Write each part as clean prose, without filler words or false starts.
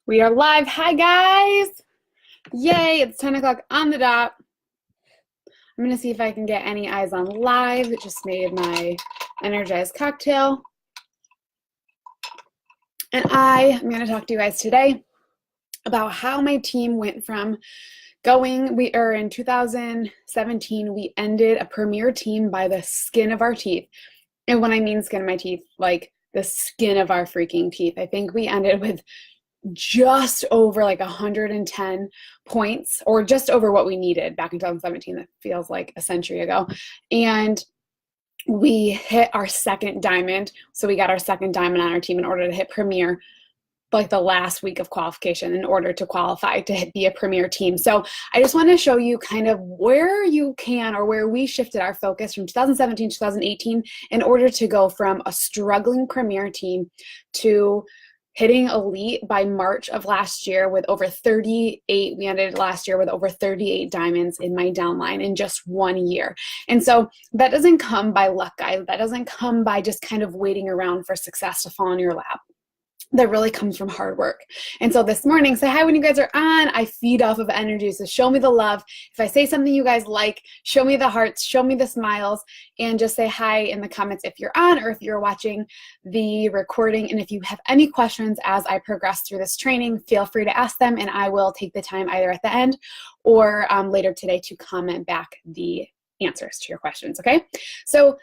We are live. Hi, guys. Yay, it's 10 o'clock on the dot. I'm going to see if I can get any eyes on live. Just made my energized cocktail. And I am going to talk to you guys today about how my team went from in 2017, we ended a premier team by the skin of our teeth. And when I mean skin of my teeth, like the skin of our freaking teeth, I think we ended with just over like 110 points, or just over what we needed back in 2017. That feels like a century ago. And we hit our second diamond. So we got our second diamond on our team in order to hit premier, like the last week of qualification, in order to qualify to be a premier team. So I just want to show you kind of where you can, or where we shifted our focus from 2017 to 2018 in order to go from a struggling premier team to hitting elite by March of last year with over 38. We ended last year with over 38 diamonds in my downline in just 1 year. And so that doesn't come by luck, guys. That doesn't come by just kind of waiting around for success to fall in your lap. That really comes from hard work. And so this morning, say hi when you guys are on. I feed off of energy, so show me the love. If I say something you guys like, show me the hearts, show me the smiles, and just say hi in the comments if you're on or if you're watching the recording. And if you have any questions as I progress through this training, feel free to ask them, and I will take the time either at the end or later today to comment back the answers to your questions, okay? So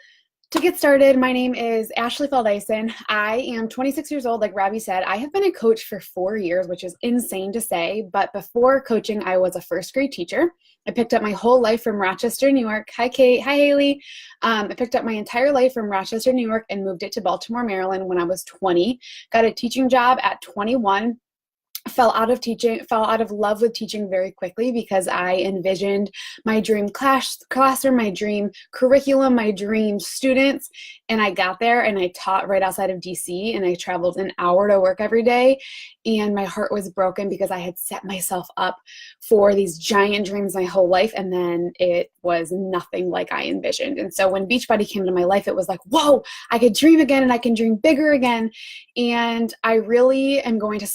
to get started, my name is Ashley Feldison. I am 26 years old, like Robbie said. I have been a coach for 4 years, which is insane to say, but before coaching, I was a first grade teacher. I picked up my whole life from Rochester, New York. Hi, Kate. Hi, Haley. I picked up my entire life from Rochester, New York, and moved it to Baltimore, Maryland when I was 20. Got a teaching job at 21. Fell out of love with teaching very quickly because I envisioned my dream classroom, my dream curriculum, my dream students. And I got there and I taught right outside of DC, and I traveled an hour to work every day. And my heart was broken because I had set myself up for these giant dreams my whole life. And then it was nothing like I envisioned. And so when Beachbody came into my life, it was like, whoa, I could dream again, and I can dream bigger again. And I really am going to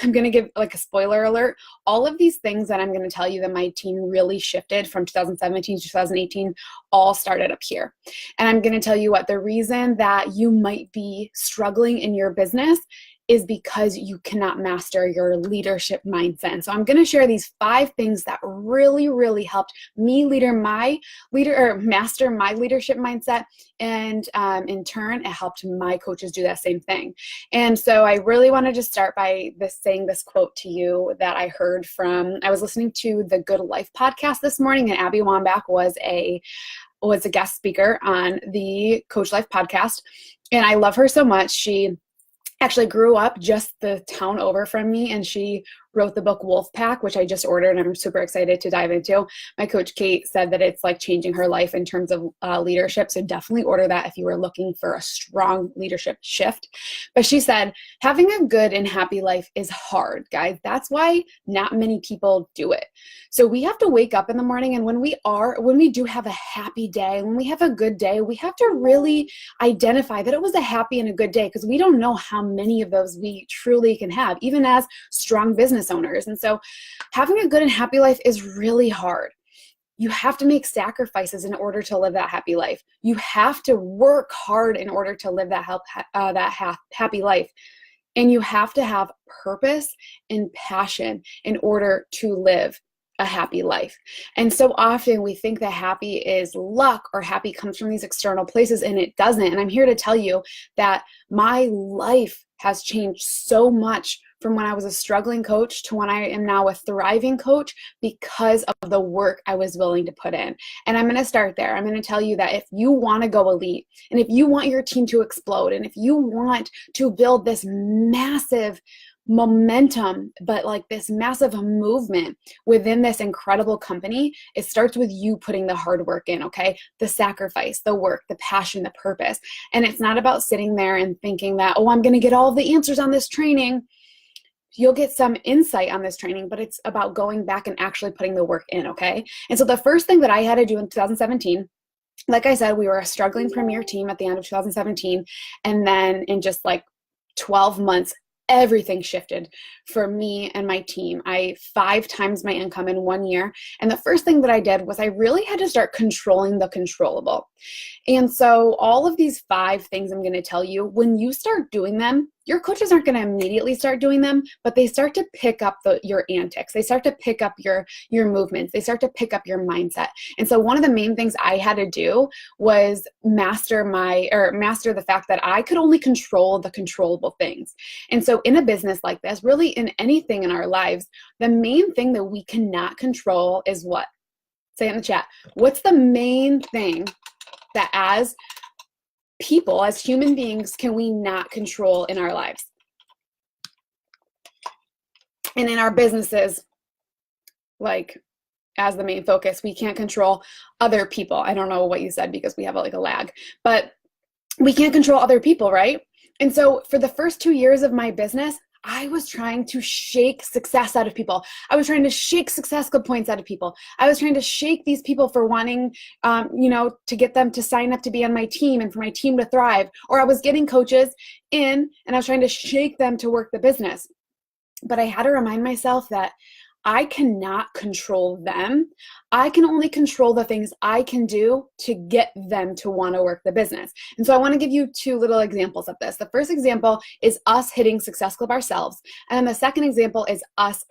I'm going to give like a spoiler alert. All of these things that I'm going to tell you that my team really shifted from 2017 to 2018 all started up here. And I'm going to tell you what the reason that you might be struggling in your business is because you cannot master your leadership mindset. And so I'm going to share these 5 things that really, really helped me master my leadership mindset. And in turn, it helped my coaches do that same thing. And so I really want to just start by saying this quote to you that I heard I was listening to the Good Life podcast this morning, and Abby Wambach was a guest speaker on the Coach Life podcast. And I love her so much. She actually grew up just the town over from me, and she wrote the book Wolfpack, which I just ordered and I'm super excited to dive into. My coach Kate said that it's like changing her life in terms of leadership, so definitely order that if you are looking for a strong leadership shift. But she said, having a good and happy life is hard, guys. That's why not many people do it. So we have to wake up in the morning, and when we do have a happy day, when we have a good day, we have to really identify that it was a happy and a good day, because we don't know how many of those we truly can have, even as strong business owners. And so having a good and happy life is really hard. You have to make sacrifices in order to live that happy life. You have to work hard in order to live that happy life. And you have to have purpose and passion in order to live a happy life. And so often we think that happy is luck, or happy comes from these external places, and it doesn't. And I'm here to tell you that my life has changed so much from when I was a struggling coach to when I am now a thriving coach, because of the work I was willing to put in. And I'm going to start there. I'm going to tell you that if you want to go elite, and if you want your team to explode, and if you want to build this massive momentum, but like this massive movement within this incredible company, it starts with you putting the hard work in, okay? The sacrifice, the work, the passion, the purpose. And it's not about sitting there and thinking that, oh, I'm going to get all the answers on this training. You'll get some insight on this training, but it's about going back and actually putting the work in, okay? And so the first thing that I had to do in 2017, like I said, we were a struggling premier team at the end of 2017. And then in just like 12 months, everything shifted for me and my team. I 5 times my income in 1 year. And the first thing that I did was I really had to start controlling the controllable. And so all of these 5 things I'm going to tell you, when you start doing them, your coaches aren't going to immediately start doing them, but they start to pick up your antics. They start to pick up your movements. They start to pick up your mindset. And so one of the main things I had to do was master the fact that I could only control the controllable things. And so in a business like this, really in anything in our lives, the main thing that we cannot control is what? Say it in the chat. What's the main thing that as people, as human beings, can we not control in our lives? And in our businesses, like as the main focus, we can't control other people. I don't know what you said because we have like a lag, but we can't control other people, right? And so for the first 2 years of my business, I was trying to shake success out of people. I was trying to shake Success Club points out of people. I was trying to shake these people for wanting, to get them to sign up to be on my team and for my team to thrive. Or I was getting coaches in and I was trying to shake them to work the business. But I had to remind myself that I cannot control them. I can only control the things I can do to get them to want to work the business. And so I want to give you 2 little examples of this. The first example is us hitting Success Club ourselves. And then the second example is us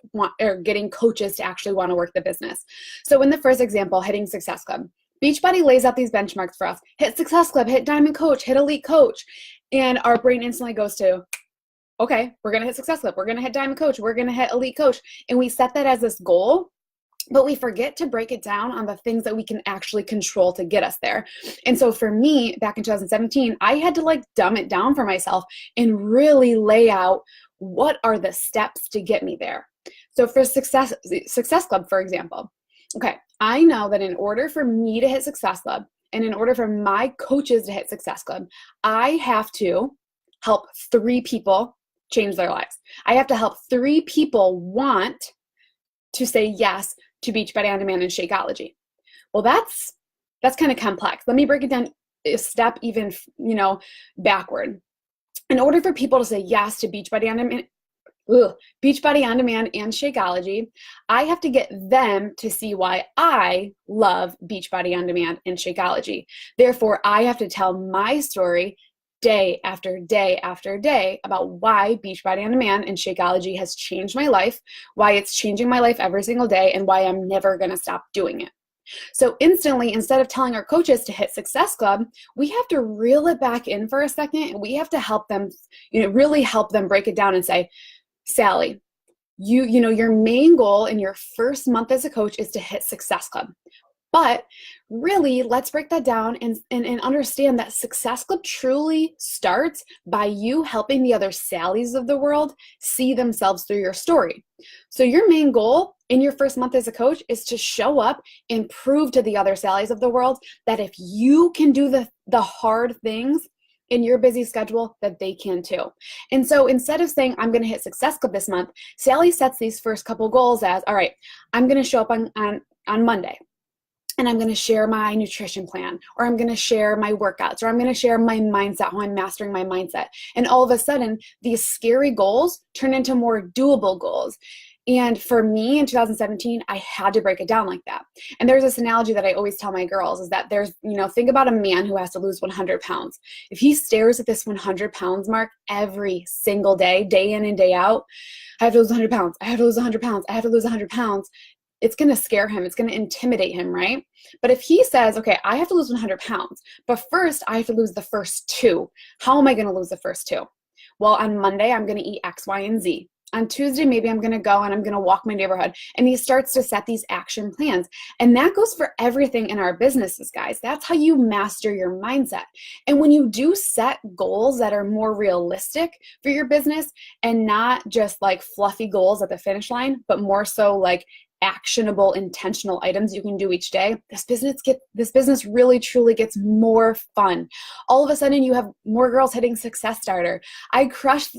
getting coaches to actually want to work the business. So in the first example, hitting Success Club, Beachbody lays out these benchmarks for us. Hit Success Club, hit Diamond Coach, hit Elite Coach. And our brain instantly goes to, okay, we're going to hit Success Club. We're going to hit Diamond Coach. We're going to hit Elite Coach. And we set that as this goal, but we forget to break it down on the things that we can actually control to get us there. And so for me, back in 2017, I had to dumb it down for myself and really lay out what are the steps to get me there. So for Success Club, for example, okay, I know that in order for me to hit Success Club and in order for my coaches to hit Success Club, I have to help 3 people change their lives. I have to help 3 people want to say yes to Beachbody On Demand and Shakeology. Well, that's kind of complex. Let me break it down a step even, backward. In order for people to say yes to Beachbody On Demand and Shakeology, I have to get them to see why I love Beachbody On Demand and Shakeology. Therefore, I have to tell my story day after day after day about why Beachbody On Demand and Shakeology has changed my life, why it's changing my life every single day, and why I'm never going to stop doing it. So instantly, instead of telling our coaches to hit Success Club, we have to reel it back in for a second, and we have to help them, really help them break it down and say, Sally, your main goal in your first month as a coach is to hit Success Club. But really, let's break that down and understand that Success Club truly starts by you helping the other Sallys of the world see themselves through your story. So your main goal in your first month as a coach is to show up and prove to the other Sallys of the world that if you can do the hard things in your busy schedule, that they can too. And so instead of saying, I'm going to hit Success Club this month, Sally sets these first couple goals as, all right, I'm going to show up on Monday. And I'm going to share my nutrition plan, or I'm going to share my workouts, or I'm going to share my mindset, how I'm mastering my mindset. And all of a sudden, these scary goals turn into more doable goals. And for me in 2017, I had to break it down like that. And there's this analogy that I always tell my girls is that there's, think about a man who has to lose 100 pounds. If he stares at this 100 pounds mark every single day, day in and day out, I have to lose 100 pounds. I have to lose 100 pounds. I have to lose 100 pounds. It's going to scare him. It's going to intimidate him, right? But if he says, okay, I have to lose 100 pounds, but first I have to lose the first 2. How am I going to lose the first 2? Well, on Monday, I'm going to eat X, Y, and Z. On Tuesday, maybe I'm going to go and I'm going to walk my neighborhood. And he starts to set these action plans. And that goes for everything in our businesses, guys. That's how you master your mindset. And when you do set goals that are more realistic for your business and not just like fluffy goals at the finish line, but more so like actionable, intentional items you can do each day, this business really truly gets more fun. All of a sudden you have more girls hitting Success Starter. I crushed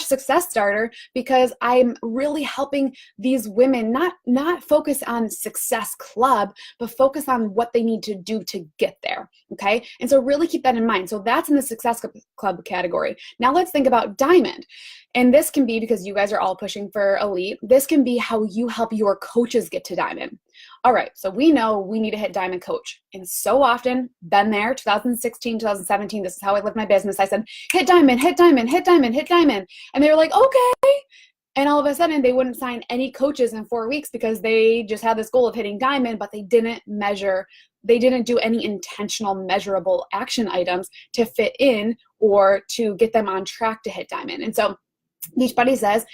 Success Starter because I'm really helping these women not focus on Success Club, but focus on what they need to do to get there. Okay. And so really keep that in mind. So that's in the Success Club category. Now let's think about Diamond. And this can be because you guys are all pushing for Elite. This can be how you help your coaches get to Diamond. All right, so we know we need to hit Diamond coach. And so often, been there, 2016, 2017, this is how I lived my business. I said, hit Diamond, hit Diamond, hit Diamond, hit Diamond. And they were like, okay. And all of a sudden, they wouldn't sign any coaches in 4 weeks because they just had this goal of hitting Diamond, but they didn't do any intentional measurable action items to fit in or to get them on track to hit Diamond. And so Beachbody says,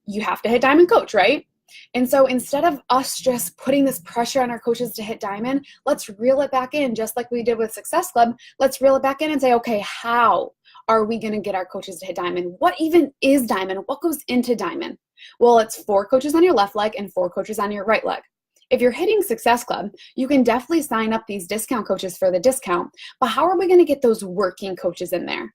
you have to hit Diamond coach, right? And so instead of us just putting this pressure on our coaches to hit Diamond, let's reel it back in, just like we did with Success Club. Let's reel it back in and say, okay, how are we going to get our coaches to hit Diamond? What even is Diamond? What goes into Diamond? Well, it's 4 coaches on your left leg and 4 coaches on your right leg. If you're hitting Success Club, you can definitely sign up these discount coaches for the discount, but how are we going to get those working coaches in there?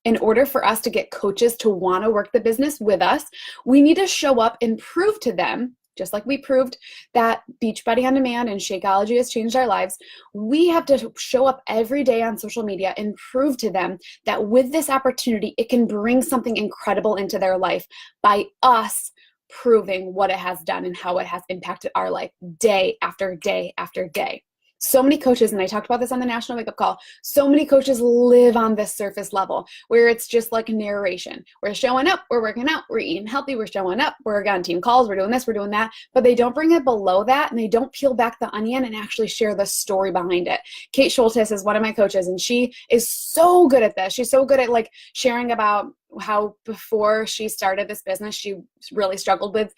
In order for us to get coaches to want to work the business with us, we need to show up and prove to them, just like we proved that Beachbody On Demand and Shakeology has changed our lives. We have to show up every day on social media and prove to them that with this opportunity, it can bring something incredible into their life by us proving what it has done and how it has impacted our life day after day after day. So many coaches, and I talked about this on the National Wake Up Call, so many coaches live on this surface level where it's just like narration. We're showing up, we're working out, we're eating healthy, we're showing up, we're on team calls, we're doing this, we're doing that, but they don't bring it below that and they don't peel back the onion and actually share the story behind it. Kate Schultes is one of my coaches and she is so good at this. She's so good at like sharing about how before she started this business, she really struggled with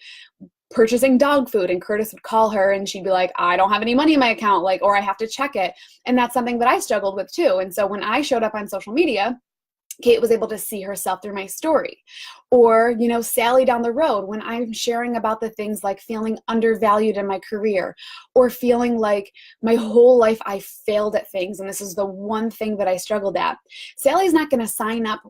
purchasing dog food, and Curtis would call her and she'd be like, I don't have any money in my account, like, or I have to check it. And that's something that I struggled with too. And so when I showed up on social media, Kate was able to see herself through my story. Or, you know, Sally down the road when I'm sharing about the things like feeling undervalued in my career or feeling like my whole life I failed at things and this is the one thing that I struggled at. Sally's not going to sign up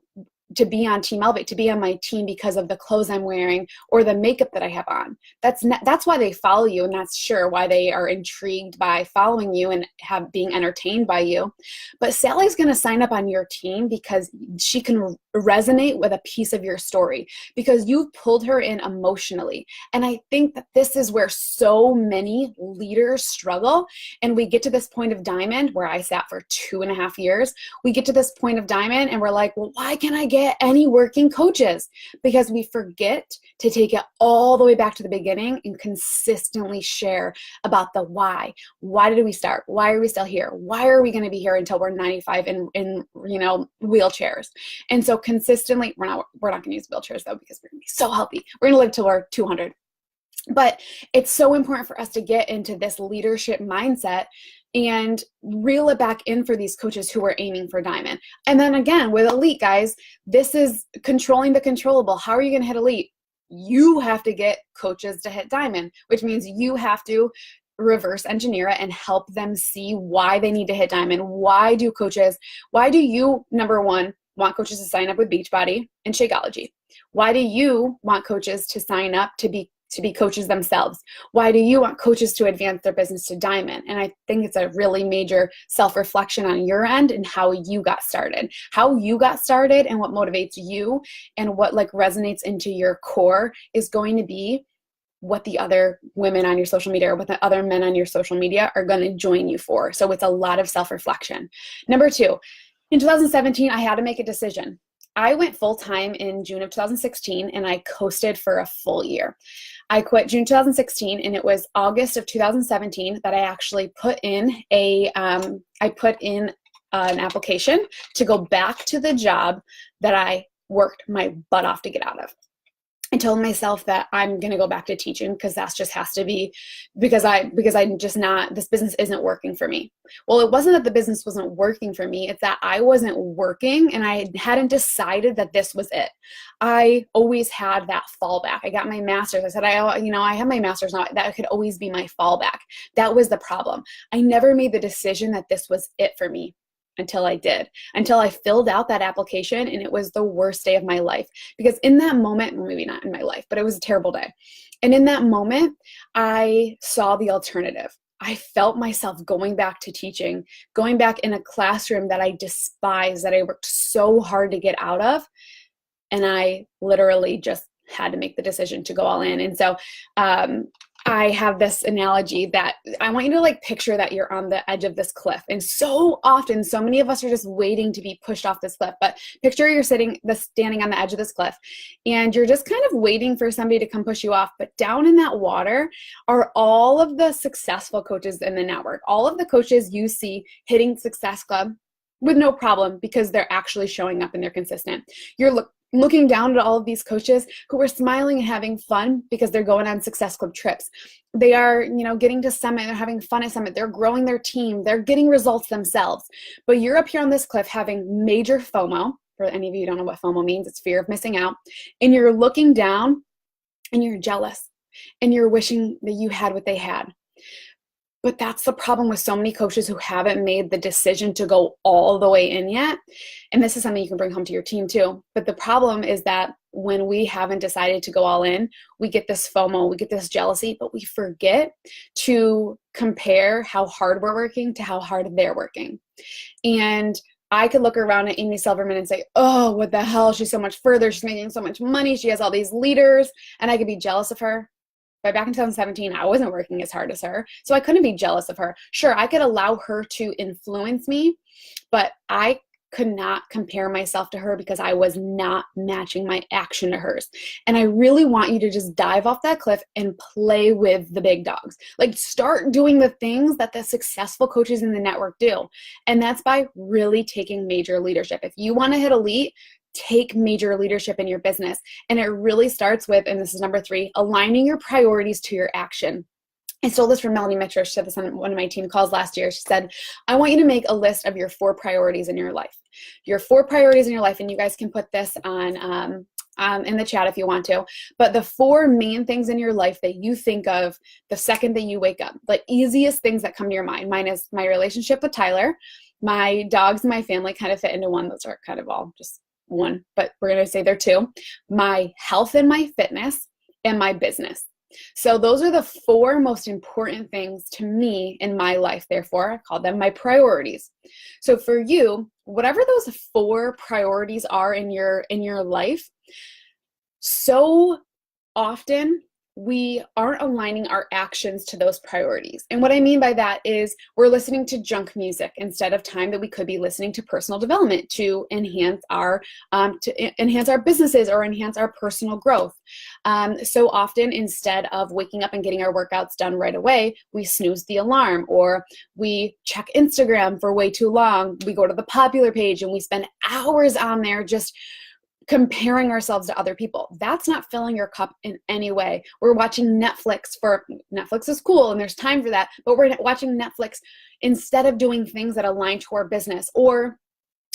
to be on Team Elevate, to be on my team because of the clothes I'm wearing or the makeup that I have on. That's why they follow you, and that's sure why they are intrigued by following you and being entertained by you. But Sally's going to sign up on your team because she can resonate with a piece of your story because you've pulled her in emotionally. And I think that this is where so many leaders struggle. And we get to this point of Diamond where I sat for 2.5 years. We get to this point of Diamond and we're like, well, why can't I get any working coaches? Because we forget to take it all the way back to the beginning and consistently share about the why. Why did we start? Why are we still here? Why are we going to be here until we're 95 in wheelchairs? And so consistently, we're not going to use wheelchairs though, because we're going to be so healthy. We're going to live till we're 200. But it's so important for us to get into this leadership mindset and reel it back in for these coaches who are aiming for Diamond. And then again, with Elite, guys, this is controlling the controllable. How are you going to hit Elite? You have to get coaches to hit Diamond, which means you have to reverse engineer it and help them see why they need to hit Diamond. Why do you, number one, want coaches to sign up with Beachbody and Shakeology? Why do you want coaches to sign up to be coaches themselves? Why do you want coaches to advance their business to Diamond? And I think it's a really major self-reflection on your end and how you got started. How you got started and what motivates you and what like resonates into your core is going to be what the other women on your social media or what the other men on your social media are going to join you for. So it's a lot of self-reflection. Number 2, in 2017, I had to make a decision. I went full-time in June of 2016 and I coasted for a full year. I quit June 2016 and it was August of 2017 that I actually put in an application to go back to the job that I worked my butt off to get out of. I told myself that I'm going to go back to teaching because that's just has to be because I'm just not, this business isn't working for me. Well, it wasn't that the business wasn't working for me. It's that I wasn't working and I hadn't decided that this was it. I always had that fallback. I got my master's. I said, I have my master's now. That could always be my fallback. That was the problem. I never made the decision that this was it for me until I did, until I filled out that application, and it was the worst day of my life. Because in that moment, well, maybe not in my life, but it was a terrible day. And in that moment, I saw the alternative. I felt myself going back to teaching, going back in a classroom that I despise, that I worked so hard to get out of. And I literally just had to make the decision to go all in. And so I have this analogy that I want you to like picture that you're on the edge of this cliff. And so often, so many of us are just waiting to be pushed off this cliff. But picture you're standing on the edge of this cliff and you're just kind of waiting for somebody to come push you off. But down in that water are all of the successful coaches in the network, all of the coaches you see hitting Success Club with no problem because they're actually showing up and they're consistent. You're looking down at all of these coaches who are smiling and having fun because they're going on Success Club trips. They are, getting to Summit, they're having fun at Summit, they're growing their team, they're getting results themselves. But you're up here on this cliff having major FOMO. For any of you who don't know what FOMO means, it's fear of missing out. And you're looking down and you're jealous and you're wishing that you had what they had. But that's the problem with so many coaches who haven't made the decision to go all the way in yet. And this is something you can bring home to your team too. But the problem is that when we haven't decided to go all in, we get this FOMO, we get this jealousy, but we forget to compare how hard we're working to how hard they're working. And I could look around at Amy Silverman and say, oh, what the hell? She's so much further. She's making so much money. She has all these leaders. And I could be jealous of her. But back in 2017, I wasn't working as hard as her, so I couldn't be jealous of her. Sure, I could allow her to influence me, but I could not compare myself to her because I was not matching my action to hers. And I really want you to just dive off that cliff and play with the big dogs. Like start doing the things that the successful coaches in the network do. And that's by really taking major leadership. If you want to hit elite, take major leadership in your business. And it really starts with, and this is number 3, aligning your priorities to your action. I stole this from Melanie Mitchell. She said this on one of my team calls last year. She said, I want you to make a list of your 4 priorities in your life. Your 4 priorities in your life, and you guys can put this on in the chat if you want to, but the 4 main things in your life that you think of the second that you wake up, the easiest things that come to your mind. Mine is my relationship with Tyler, my dogs and my family kind of fit into one. Those are kind of all just one, but we're going to say they're 2, my health and my fitness, and my business. So those are the 4 most important things to me in my life. Therefore, I call them my priorities. So for you, whatever those 4 priorities are in your life, so often we aren't aligning our actions to those priorities. And what I mean by that is we're listening to junk music instead of time that we could be listening to personal development to enhance our businesses or enhance our personal growth. So often, instead of waking up and getting our workouts done right away, we snooze the alarm or we check Instagram for way too long. We go to the popular page and we spend hours on there just comparing ourselves to other people. That's not filling your cup in any way. We're watching Netflix is cool and there's time for that, but we're watching Netflix instead of doing things that align to our business. Or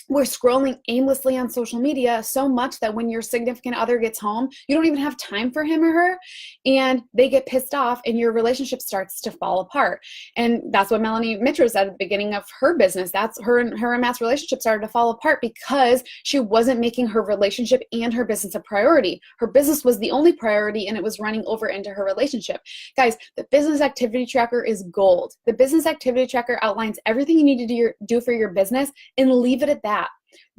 we're scrolling aimlessly on social media so much that when your significant other gets home, you don't even have time for him or her, and they get pissed off and your relationship starts to fall apart. And that's what Melanie Mitchell said at the beginning of her business. That's her and Matt's relationship started to fall apart because she wasn't making her relationship and her business a priority. Her business was the only priority and it was running over into her relationship. Guys, the business activity tracker is gold. The business activity tracker outlines everything you need to do for your business and leave it at that.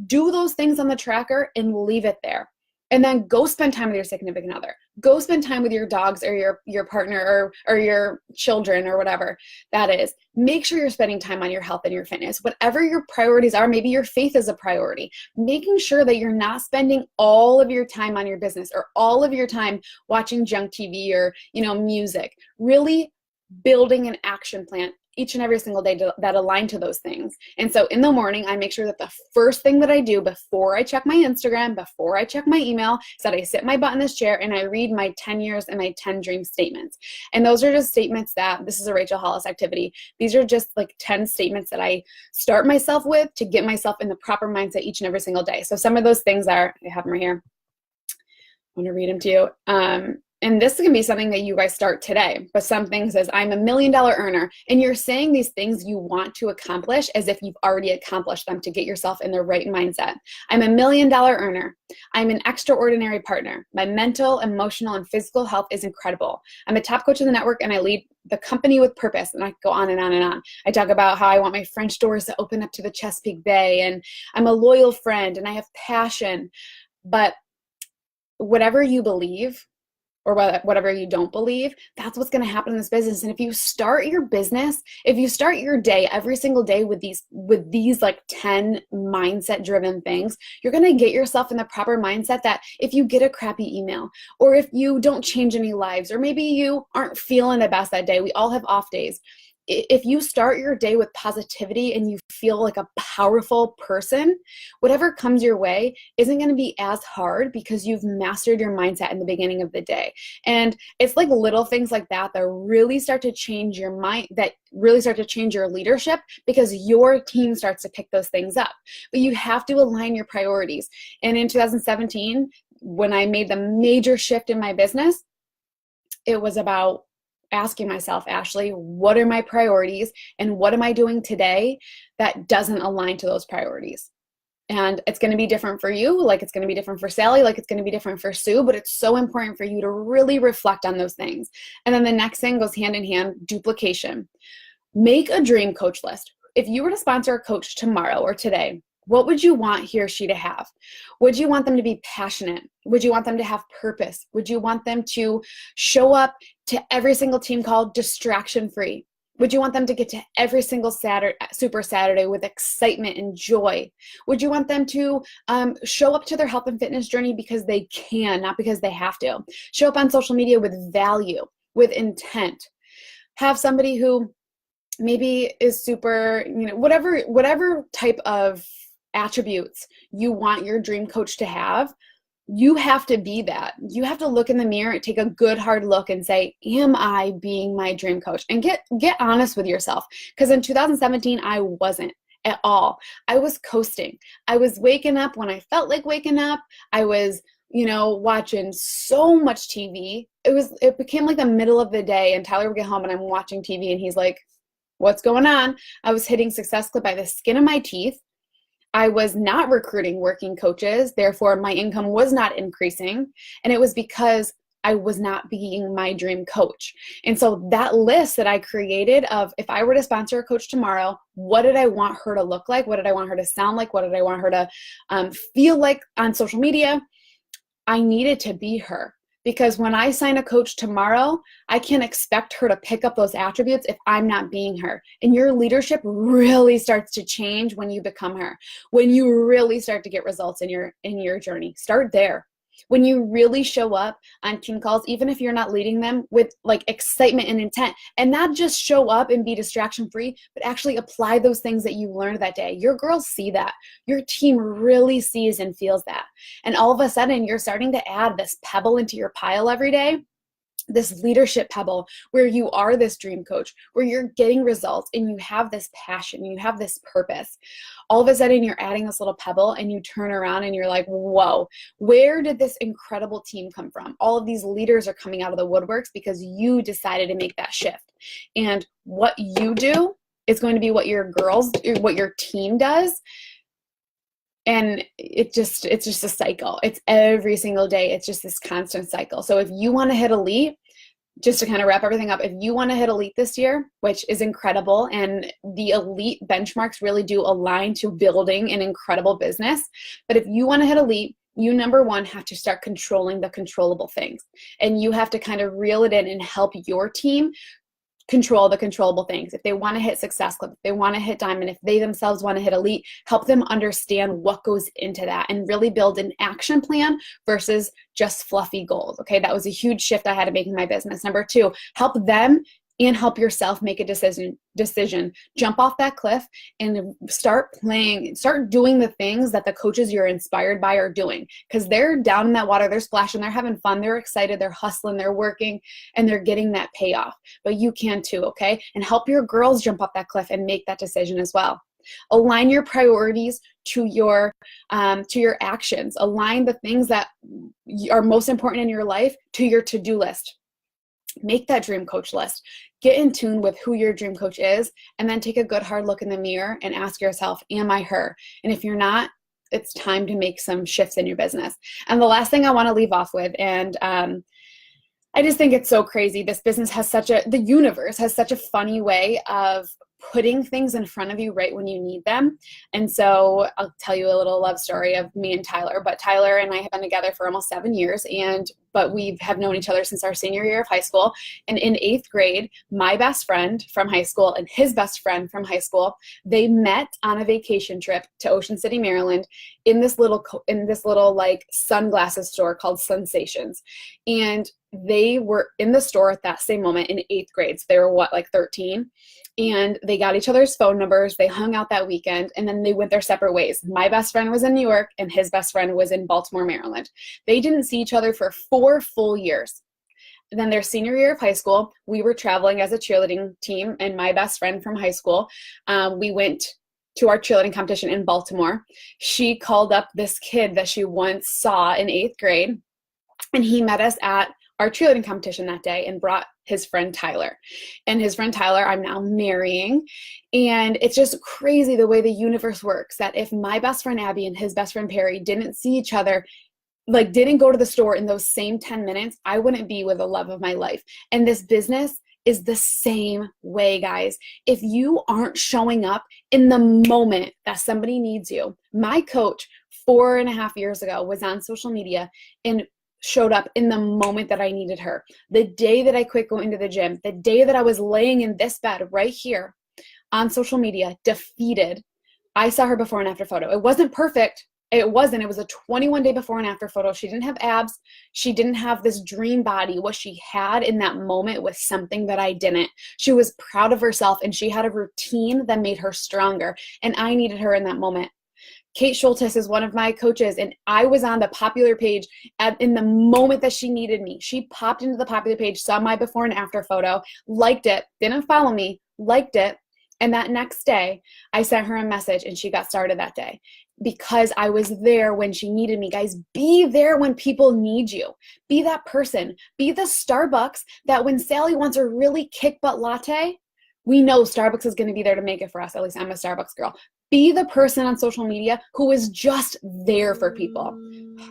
Do those things on the tracker and leave it there. And then go spend time with your significant other. Go spend time with your dogs or your partner or your children or whatever that is. Make sure you're spending time on your health and your fitness. Whatever your priorities are, maybe your faith is a priority. Making sure that you're not spending all of your time on your business or all of your time watching junk TV or, music. Really building an action plan. each and every single day that align to those things. And so in the morning, I make sure that the first thing that I do before I check my Instagram, before I check my email, is that I sit my butt in this chair and I read my 10 years and my 10 dream statements. And those are just statements that, this is a Rachel Hollis activity, these are just like 10 statements that I start myself with to get myself in the proper mindset each and every single day. So some of those things are, I have them right here. I want to read them to you. And this can be something that you guys start today, but some things is, I'm $1 million earner. And you're saying these things you want to accomplish as if you've already accomplished them to get yourself in the right mindset. I'm $1 million earner. I'm an extraordinary partner. My mental, emotional, and physical health is incredible. I'm a top coach in the network and I lead the company with purpose. And I go on and on and on. I talk about how I want my French doors to open up to the Chesapeake Bay, and I'm a loyal friend and I have passion. But whatever you believe, or whatever you don't believe, that's what's going to happen in this business. And if you start your business, if you start your day every single day with these like 10 mindset driven things, you're going to get yourself in the proper mindset that if you get a crappy email, or if you don't change any lives, or maybe you aren't feeling the best that day, we all have off days. If you start your day with positivity and you feel like a powerful person, whatever comes your way isn't going to be as hard because you've mastered your mindset in the beginning of the day. And it's like little things like that that really start to change your mind, that really start to change your leadership, because your team starts to pick those things up. But you have to align your priorities. And in 2017, when I made the major shift in my business, it was about asking myself, Ashley, what are my priorities and what am I doing today that doesn't align to those priorities? And it's going to be different for you, like it's going to be different for Sally, like it's going to be different for Sue, but it's so important for you to really reflect on those things. And then the next thing goes hand in hand, duplication. Make a dream coach list. If you were to sponsor a coach tomorrow or today, what would you want he or she to have? Would you want them to be passionate? Would you want them to have purpose? Would you want them to show up to every single team call distraction-free? Would you want them to get to every single Super Saturday with excitement and joy? Would you want them to show up to their health and fitness journey because they can, not because they have to? Show up on social media with value, with intent. Have somebody who maybe is super, whatever type of attributes you want your dream coach to have, you have to be that. You have to look in the mirror and take a good hard look and say, am I being my dream coach? And get honest with yourself. Because in 2017, I wasn't at all. I was coasting. I was waking up when I felt like waking up. I was, watching so much TV. It became like the middle of the day and Tyler would get home and I'm watching TV and he's like, what's going on? I was hitting Success Club by the skin of my teeth. I was not recruiting working coaches, therefore my income was not increasing. And it was because I was not being my dream coach. And so that list that I created of, if I were to sponsor a coach tomorrow, what did I want her to look like? What did I want her to sound like? What did I want her to feel like on social media? I needed to be her. Because when I sign a coach tomorrow, I can't expect her to pick up those attributes if I'm not being her. And your leadership really starts to change when you become her. When you really start to get results in your journey. Start there. When you really show up on team calls, even if you're not leading them, with like excitement and intent, and not just show up and be distraction free, but actually apply those things that you learned that day. Your girls see that. Your team really sees and feels that. And all of a sudden you're starting to add this pebble into your pile every day, this leadership pebble where you are this dream coach, where you're getting results and you have this passion, you have this purpose. All of a sudden you're adding this little pebble and you turn around and you're like, whoa, where did this incredible team come from? All of these leaders are coming out of the woodworks because you decided to make that shift. And what you do is going to be what your team does. And it's just a cycle. It's every single day. It's just this constant cycle. So if you want to hit elite, just to kind of wrap everything up, if you want to hit elite this year, which is incredible, and the elite benchmarks really do align to building an incredible business. But if you want to hit elite, you, number one, have to start controlling the controllable things. And you have to kind of reel it in and help your team control the controllable things. If they want to hit Success Club, if they want to hit Diamond, if they themselves want to hit Elite, help them understand what goes into that and really build an action plan versus just fluffy goals. Okay, that was a huge shift I had to make in my business. Number two, help them and help yourself make a decision. Jump off that cliff and start doing the things that the coaches you're inspired by are doing, because they're down in that water, they're splashing, they're having fun, they're excited, they're hustling, they're working, and they're getting that payoff. But you can too, okay? And help your girls jump off that cliff and make that decision as well. Align your priorities to your actions. Align the things that are most important in your life to your to-do list. Make that dream coach list. Get in tune with who your dream coach is, and then take a good hard look in the mirror and ask yourself, am I her? And if you're not, it's time to make some shifts in your business. And the last thing I want to leave off with, and I just think it's so crazy. This business has the universe has such a funny way of putting things in front of you right when you need them. And so I'll tell you a little love story of me and Tyler. But Tyler and I have been together for almost 7 years, but we have known each other since our senior year of high school. And in 8th grade, my best friend from high school and his best friend from high school, they met on a vacation trip to Ocean City, Maryland, in this little like sunglasses store called Sensations. And they were in the store at that same moment in 8th grade. So they were like 13. And they got each other's phone numbers. They hung out that weekend, and then they went their separate ways. My best friend was in New York, and his best friend was in Baltimore, Maryland. They didn't see each other for 4 full years. And then their senior year of high school, we were traveling as a cheerleading team, and my best friend from high school, we went to our cheerleading competition in Baltimore. She called up this kid that she once saw in 8th grade, and he met us at our cheerleading competition that day and brought his friend Tyler. And his friend Tyler I'm now marrying. And it's just crazy the way the universe works, that if my best friend Abby and his best friend Perry didn't see each other, like didn't go to the store in those same 10 minutes, I wouldn't be with the love of my life. And this business is the same way, guys. If you aren't showing up in the moment that somebody needs you, my coach 4.5 years ago was on social media and showed up in the moment that I needed her. The day that I quit going to the gym, the day that I was laying in this bed right here on social media, defeated, I saw her before and after photo. It wasn't perfect. It wasn't. It was a 21-day before and after photo. She didn't have abs. She didn't have this dream body. What she had in that moment was something that I didn't. She was proud of herself, and she had a routine that made her stronger, and I needed her in that moment. Kate Schultes is one of my coaches, and I was on the popular page in the moment that she needed me. She popped into the popular page, saw my before and after photo, liked it, didn't follow me, liked it, and that next day, I sent her a message, and she got started that day because I was there when she needed me. Guys, be there when people need you. Be that person. Be the Starbucks that when Sally wants a really kick-butt latte, we know Starbucks is going to be there to make it for us. At least I'm a Starbucks girl. Be the person on social media who is just there for people.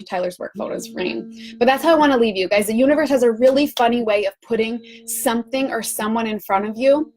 Tyler's work photos rain. But that's how I want to leave you guys. The universe has a really funny way of putting something or someone in front of you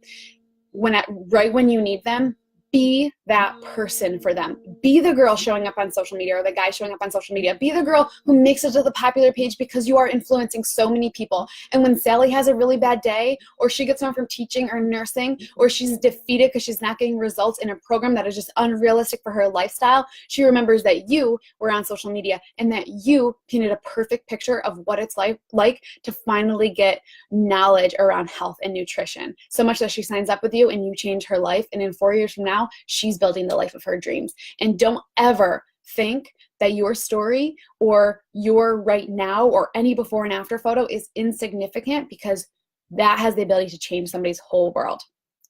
right when you need them. Be that person for them. Be the girl showing up on social media or the guy showing up on social media. Be the girl who makes it to the popular page because you are influencing so many people. And when Sally has a really bad day, or she gets home from teaching or nursing, or she's defeated because she's not getting results in a program that is just unrealistic for her lifestyle, she remembers that you were on social media and that you painted a perfect picture of what it's like to finally get knowledge around health and nutrition. So much that she signs up with you and you change her life. And in 4 years from now, she's building the life of her dreams. And don't ever think that your story or your right now or any before and after photo is insignificant, because that has the ability to change somebody's whole world.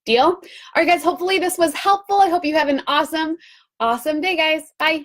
Deal? All right, guys, hopefully this was helpful. I hope you have an awesome day, guys. Bye.